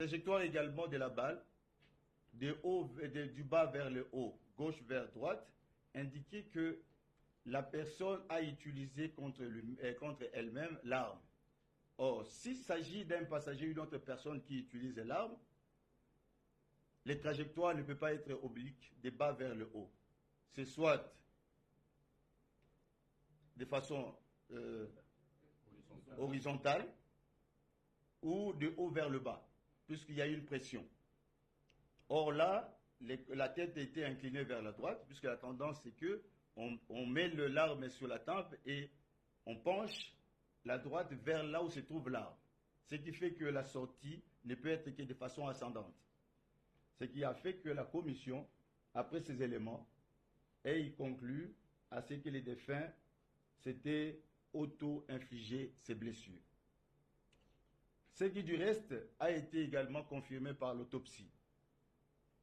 trajectoire également de la balle, du bas vers le haut, gauche vers droite, indiquait que la personne a utilisé contre elle-même l'arme. Or, s'il s'agit d'un passager ou d'une autre personne qui utilise l'arme, les trajectoires ne peuvent pas être obliques de bas vers le haut. C'est soit de façon horizontale ou de haut vers le bas, puisqu'il y a une pression. Or là, la tête était inclinée vers la droite, puisque la tendance c'est que on met l'arme sur la tempe et on penche la droite vers là où se trouve l'arme. Ce qui fait que la sortie ne peut être que de façon ascendante. Ce qui a fait que la commission, après ces éléments, ait conclu à ce que les défunts s'étaient auto-infligé ces blessures. Ce qui du reste a été également confirmé par l'autopsie.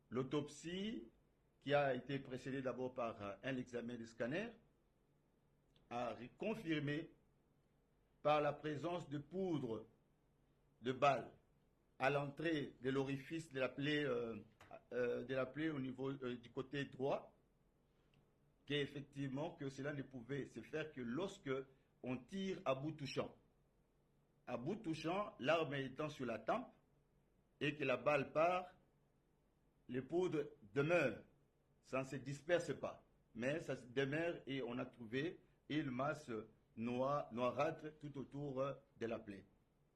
L'autopsie, qui a été précédée d'abord par un examen de scanner, a confirmé par la présence de poudre de balle à l'entrée de l'orifice de la plaie au niveau du côté droit, qu'effectivement que cela ne pouvait se faire que lorsque on tire à bout touchant. À bout touchant, l'arme étant sur la tempe et que la balle part, les poudres demeurent, ça ne se disperse pas, mais ça demeure et on a trouvé une masse noirâtre tout autour de la plaie.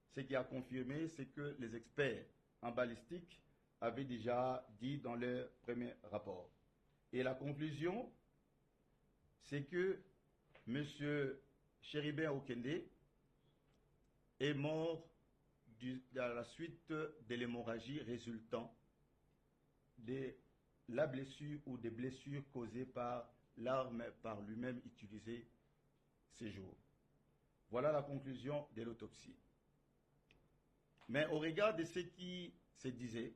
Ce qui a confirmé ce que les experts en balistique avaient déjà dit dans leur premier rapport. Et la conclusion, c'est que M. Chéribin Okende est mort à la suite de l'hémorragie résultant de la blessure ou des blessures causées par l'arme par lui-même utilisée ces jours. Voilà la conclusion de l'autopsie. Mais au regard de ce qui se disait,